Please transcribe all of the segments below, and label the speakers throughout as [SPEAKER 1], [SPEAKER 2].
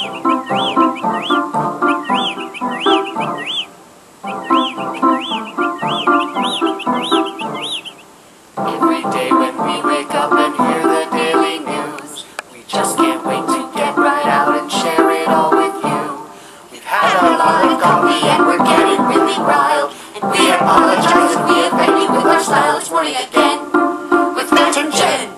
[SPEAKER 1] Every day when we wake up and hear the daily news, we just can't wait to get right out and share it all with you. We've had a lot of coffee and we're getting really riled, and we apologize if we offend you with our style. It's morning again with Matt and Jen.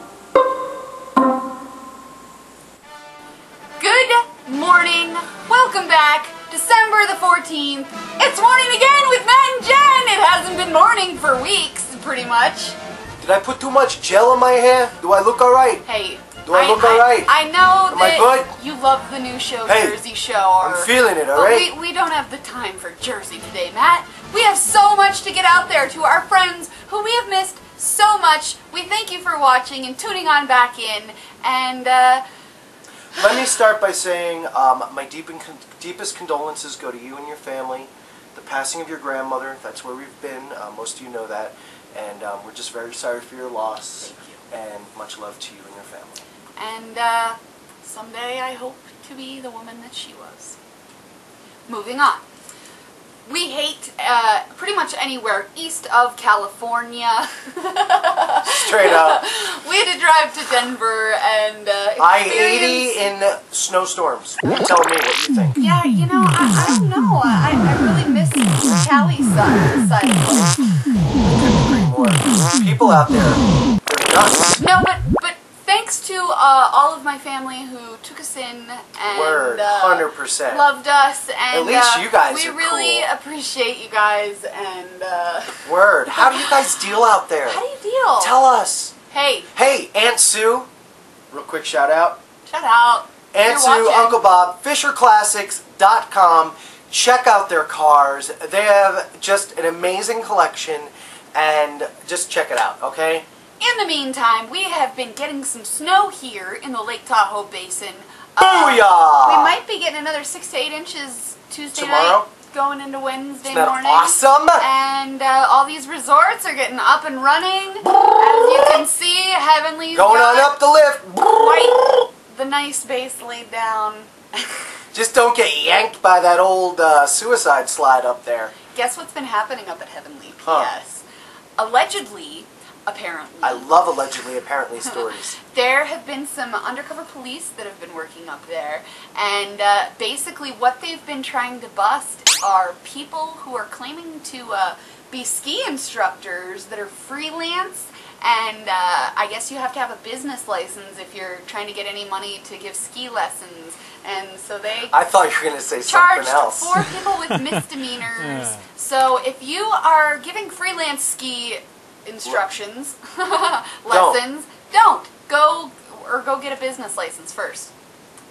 [SPEAKER 2] Good morning. Welcome back. December the 14th. It's morning again with Matt and Jen. It hasn't been morning for weeks, pretty much.
[SPEAKER 3] Did I put too much gel in my hair? Do I look alright?
[SPEAKER 2] Hey.
[SPEAKER 3] Do I look alright?
[SPEAKER 2] I know
[SPEAKER 3] Am I
[SPEAKER 2] that
[SPEAKER 3] good?
[SPEAKER 2] you love the new show,
[SPEAKER 3] Hey,
[SPEAKER 2] Jersey Show.
[SPEAKER 3] I'm feeling it, alright?
[SPEAKER 2] But we don't have the time for Jersey today, Matt. We have so much to get out there to our friends who we have missed so much. We thank you for watching and tuning on back in. And,
[SPEAKER 3] Let me start by saying my deepest condolences go to you and your family. The passing of your grandmother, that's where we've been. Most of you know that. And we're just very sorry for your loss.
[SPEAKER 2] Thank you.
[SPEAKER 3] And much love to you and your family.
[SPEAKER 2] And someday I hope to be the woman that she was. Moving on. We hate pretty much anywhere east of California.
[SPEAKER 3] Straight up.
[SPEAKER 2] We had to drive to Denver and
[SPEAKER 3] I-80 in snowstorms. Tell me what you think.
[SPEAKER 2] Yeah, you know, I don't know. I really miss the Cali side of life.
[SPEAKER 3] People out there, they're nuts.
[SPEAKER 2] No, but thanks to all of my family who took us in and
[SPEAKER 3] Word, 100%.
[SPEAKER 2] loved us, and
[SPEAKER 3] at least you guys
[SPEAKER 2] we
[SPEAKER 3] are
[SPEAKER 2] really
[SPEAKER 3] cool.
[SPEAKER 2] appreciate you guys. And
[SPEAKER 3] Word. How do you guys deal out there?
[SPEAKER 2] how do you deal?
[SPEAKER 3] Tell us.
[SPEAKER 2] Hey,
[SPEAKER 3] Aunt Sue. Real quick shout out.
[SPEAKER 2] shout out.
[SPEAKER 3] Aunt Sue, Uncle Bob, FisherClassics.com. Check out their cars. They have just an amazing collection, and just check it out, okay?
[SPEAKER 2] In the meantime, we have been getting some snow here in the Lake Tahoe Basin.
[SPEAKER 3] Booyah!
[SPEAKER 2] We might be getting another 6 to 8 inches Tuesday
[SPEAKER 3] Tomorrow?
[SPEAKER 2] night, going into Wednesday
[SPEAKER 3] Isn't that
[SPEAKER 2] morning.
[SPEAKER 3] awesome?
[SPEAKER 2] And all these resorts are getting up and running. As you can see, Heavenly's
[SPEAKER 3] Going
[SPEAKER 2] got
[SPEAKER 3] on up the lift.
[SPEAKER 2] quite the nice base laid down.
[SPEAKER 3] Just don't get yanked by that old suicide slide up there.
[SPEAKER 2] Guess what's been happening up at Heavenly?
[SPEAKER 3] Huh.
[SPEAKER 2] P.S. Allegedly, apparently.
[SPEAKER 3] I love allegedly, apparently stories.
[SPEAKER 2] There have been some undercover police that have been working up there, and basically what they've been trying to bust are people who are claiming to be ski instructors that are freelance, and I guess you have to have a business license if you're trying to get any money to give ski lessons, and so they
[SPEAKER 3] I thought you were going to say
[SPEAKER 2] charged
[SPEAKER 3] something else.
[SPEAKER 2] 4 people with misdemeanors. So if you are giving freelance ski instructions, lessons, don't. Go get a business license first.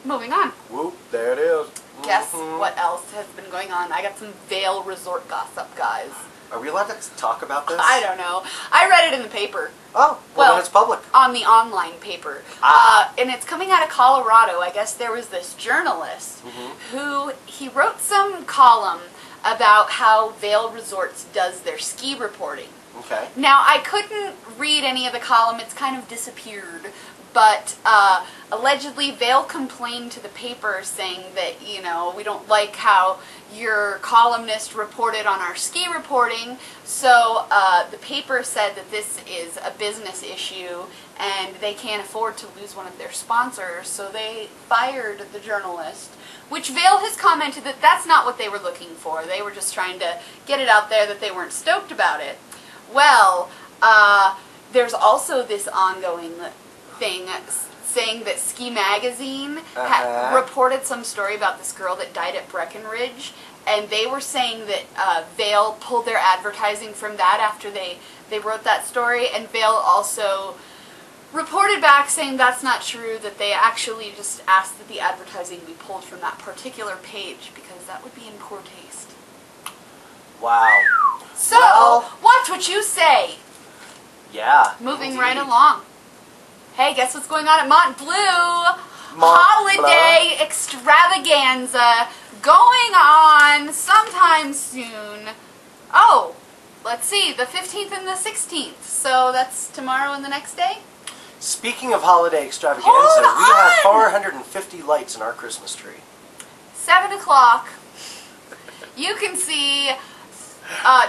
[SPEAKER 2] Moving on.
[SPEAKER 3] Whoop, there it is.
[SPEAKER 2] Guess what else has been going on? I got some Vail resort gossip, guys.
[SPEAKER 3] Are we allowed to talk about this?
[SPEAKER 2] I don't know. I read it in the paper.
[SPEAKER 3] Oh, well then it's public.
[SPEAKER 2] On the online paper. And it's coming out of Colorado. I guess there was this journalist who, he wrote some column about how Vail Resorts does their ski reporting.
[SPEAKER 3] Okay.
[SPEAKER 2] Now, I couldn't read any of the column. It's kind of disappeared. But allegedly, Vail complained to the paper saying that, you know, we don't like how your columnist reported on our ski reporting. So the paper said that this is a business issue and they can't afford to lose one of their sponsors. So they fired the journalist, which Vail has commented that that's not what they were looking for. They were just trying to get it out there that they weren't stoked about it. Well, there's also this ongoing thing saying that Ski Magazine reported some story about this girl that died at Breckenridge, and they were saying that Vail pulled their advertising from that after they wrote that story, and Vail also reported back saying that's not true, that they actually just asked that the advertising be pulled from that particular page because that would be in poor taste.
[SPEAKER 3] Wow.
[SPEAKER 2] So, watch what you say.
[SPEAKER 3] Yeah.
[SPEAKER 2] Moving right along. Hey, guess what's going on at Mont Bleu? Holiday extravaganza going on sometime soon. Oh, let's see, the 15th and the 16th. So that's tomorrow and the next day?
[SPEAKER 3] Speaking of holiday extravaganza, we have 450 lights in our Christmas tree.
[SPEAKER 2] 7 o'clock, you can see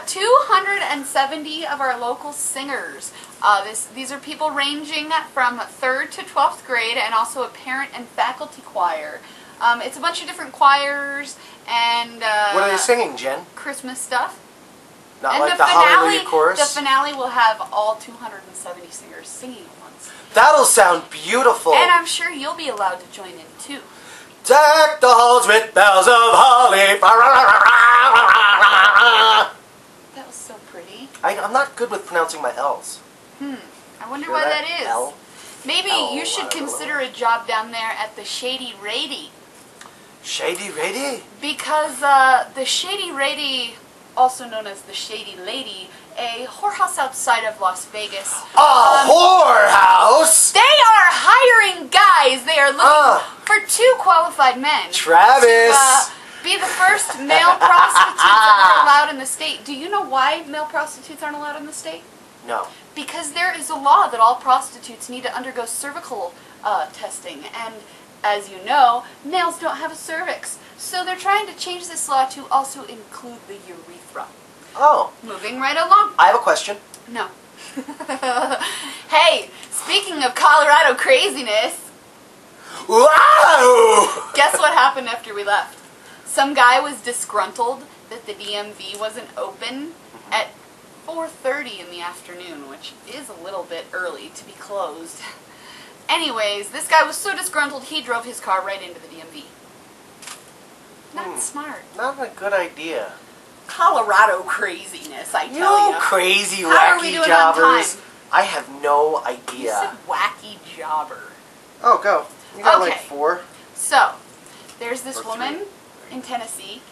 [SPEAKER 2] 270 of our local singers. These are people ranging from 3rd to 12th grade, and also a parent and faculty choir. It's a bunch of different choirs and
[SPEAKER 3] What are they singing, Jen?
[SPEAKER 2] Christmas stuff.
[SPEAKER 3] Not
[SPEAKER 2] And
[SPEAKER 3] like the Hallelujah chorus?
[SPEAKER 2] The finale will have all 270 singers singing at once.
[SPEAKER 3] That'll sound beautiful.
[SPEAKER 2] And I'm sure you'll be allowed to join in too.
[SPEAKER 3] Deck the halls with bells of holly.
[SPEAKER 2] That was so pretty.
[SPEAKER 3] I'm not good with pronouncing my L's.
[SPEAKER 2] I wonder
[SPEAKER 3] Hear
[SPEAKER 2] why
[SPEAKER 3] that?
[SPEAKER 2] that is.
[SPEAKER 3] L?
[SPEAKER 2] Maybe
[SPEAKER 3] L,
[SPEAKER 2] you should consider a job down there at the Shady Rady.
[SPEAKER 3] Shady Rady?
[SPEAKER 2] Because the Shady Rady, also known as the Shady Lady, a whorehouse outside of Las Vegas.
[SPEAKER 3] A whorehouse?
[SPEAKER 2] They are hiring guys. They are looking for 2 qualified men.
[SPEAKER 3] Travis!
[SPEAKER 2] To, be the first male prostitutes ever allowed in the state. Do you know why male prostitutes aren't allowed in the state?
[SPEAKER 3] No.
[SPEAKER 2] Because there is a law that all prostitutes need to undergo cervical testing, and as you know, males don't have a cervix. So they're trying to change this law to also include the urethra.
[SPEAKER 3] Oh.
[SPEAKER 2] Moving right along.
[SPEAKER 3] I have a question.
[SPEAKER 2] No. Hey, speaking of Colorado craziness,
[SPEAKER 3] Wow!
[SPEAKER 2] guess what happened after we left? Some guy was disgruntled that the DMV wasn't open at 4:30 in the afternoon, which is a little bit early to be closed. Anyways, this guy was so disgruntled he drove his car right into the DMV. Not smart.
[SPEAKER 3] Not a good idea.
[SPEAKER 2] Colorado craziness, I tell
[SPEAKER 3] You
[SPEAKER 2] ya.
[SPEAKER 3] crazy,
[SPEAKER 2] How are we
[SPEAKER 3] wacky
[SPEAKER 2] doing on
[SPEAKER 3] jobbers.
[SPEAKER 2] time?
[SPEAKER 3] I have no
[SPEAKER 2] You
[SPEAKER 3] idea.
[SPEAKER 2] said wacky jobber.
[SPEAKER 3] Oh, go. You got like
[SPEAKER 2] Okay.
[SPEAKER 3] 4.
[SPEAKER 2] So, there's this
[SPEAKER 3] Or
[SPEAKER 2] woman
[SPEAKER 3] 3.
[SPEAKER 2] in Tennessee.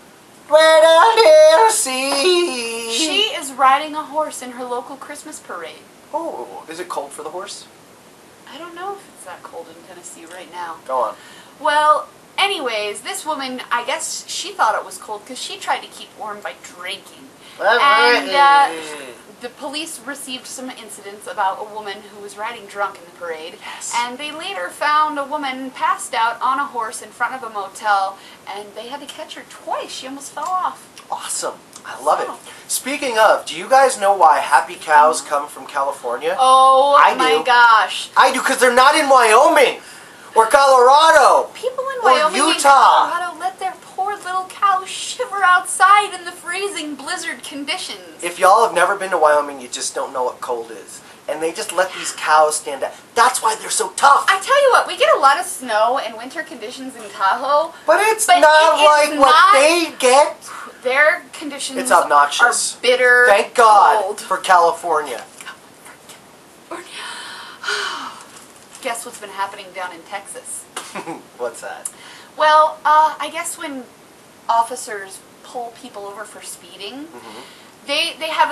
[SPEAKER 3] Way down here, see.
[SPEAKER 2] She is riding a horse in her local Christmas parade.
[SPEAKER 3] Oh, is it cold for the horse?
[SPEAKER 2] I don't know if it's that cold in Tennessee right now.
[SPEAKER 3] Go on.
[SPEAKER 2] Well, anyways, this woman, I guess she thought it was cold because she tried to keep warm by drinking. And the police received some incidents about a woman who was riding drunk in the parade.
[SPEAKER 3] Yes.
[SPEAKER 2] And they later found a woman passed out on a horse in front of a motel, and they had to catch her twice. She almost fell off.
[SPEAKER 3] Awesome. I love
[SPEAKER 2] Oh.
[SPEAKER 3] it. Speaking of, do you guys know why happy cows come from California?
[SPEAKER 2] Oh
[SPEAKER 3] I
[SPEAKER 2] my
[SPEAKER 3] do.
[SPEAKER 2] gosh.
[SPEAKER 3] I do, because they're not in Wyoming or Colorado.
[SPEAKER 2] People in
[SPEAKER 3] Or
[SPEAKER 2] Wyoming and
[SPEAKER 3] Utah.
[SPEAKER 2] Colorado let their poor little cows shiver outside in the freezing blizzard conditions.
[SPEAKER 3] If y'all have never been to Wyoming, you just don't know what cold is. And they just let these cows stand out. That's why they're so tough.
[SPEAKER 2] I tell you what, we get a lot of snow and winter conditions in Tahoe.
[SPEAKER 3] But it's
[SPEAKER 2] But
[SPEAKER 3] not
[SPEAKER 2] it is
[SPEAKER 3] like what
[SPEAKER 2] not-
[SPEAKER 3] they get.
[SPEAKER 2] Their conditions
[SPEAKER 3] It's obnoxious.
[SPEAKER 2] are bitter,
[SPEAKER 3] Thank God
[SPEAKER 2] cold.
[SPEAKER 3] for California.
[SPEAKER 2] Guess what's been happening down in Texas?
[SPEAKER 3] What's that?
[SPEAKER 2] Well, I guess when officers pull people over for speeding, they have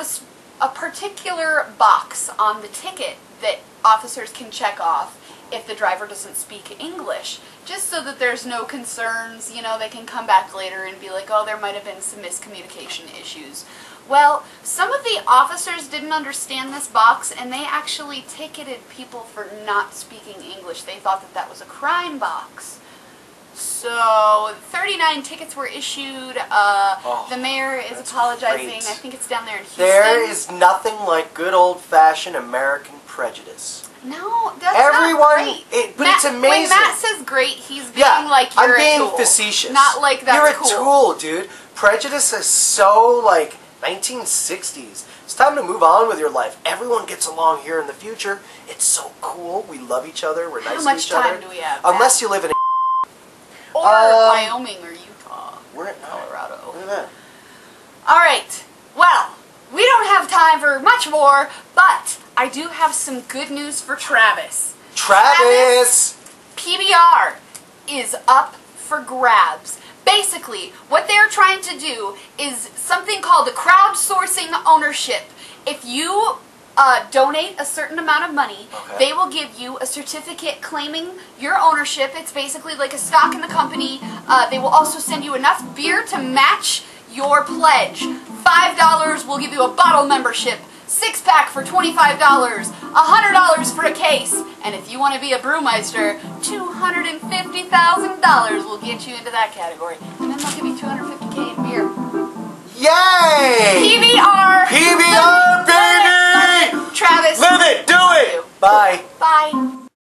[SPEAKER 2] a particular box on the ticket that officers can check off if the driver doesn't speak English, just so that there's no concerns. You know, they can come back later and be like, oh, there might have been some miscommunication issues. Well, some of the officers didn't understand this box, and they actually ticketed people for not speaking English. They thought that that was a crime box. So, 39 tickets were issued. The mayor is
[SPEAKER 3] that's
[SPEAKER 2] apologizing.
[SPEAKER 3] great.
[SPEAKER 2] I think it's down there in Houston.
[SPEAKER 3] There is nothing like good old-fashioned American prejudice.
[SPEAKER 2] No, that's
[SPEAKER 3] Everyone,
[SPEAKER 2] not great.
[SPEAKER 3] but it's amazing.
[SPEAKER 2] When Matt says great, he's being
[SPEAKER 3] Yeah,
[SPEAKER 2] like you're
[SPEAKER 3] I'm being
[SPEAKER 2] a tool.
[SPEAKER 3] facetious.
[SPEAKER 2] Not like that's
[SPEAKER 3] You're a
[SPEAKER 2] cool.
[SPEAKER 3] tool, dude. Prejudice is so, like, 1960s. It's time to move on with your life. Everyone gets along here in the future. It's so cool. We love each other. We're nice
[SPEAKER 2] How
[SPEAKER 3] to
[SPEAKER 2] much
[SPEAKER 3] each other.
[SPEAKER 2] time do we have?
[SPEAKER 3] Unless you live in
[SPEAKER 2] Or Wyoming or Utah.
[SPEAKER 3] We're in
[SPEAKER 2] Colorado.
[SPEAKER 3] Look at that.
[SPEAKER 2] Alright, well, we don't have time for much more, but I do have some good news for Travis.
[SPEAKER 3] Travis!
[SPEAKER 2] PBR is up for grabs. Basically, what they're trying to do is something called a crowdsourcing ownership. If you donate a certain amount of money, they will give you a certificate claiming your ownership. It's basically like a stock in the company. They will also send you enough beer to match your pledge. $5 will give you a bottle membership. 6-pack for $25, $100 for a case, and if you want to be a brewmeister, $250,000 will get you into that category. and they'll give you $250K in beer.
[SPEAKER 3] Yay!
[SPEAKER 2] PBR!
[SPEAKER 3] PBR, baby!
[SPEAKER 2] Travis.
[SPEAKER 3] Live it! Do it! Bye.
[SPEAKER 2] Bye.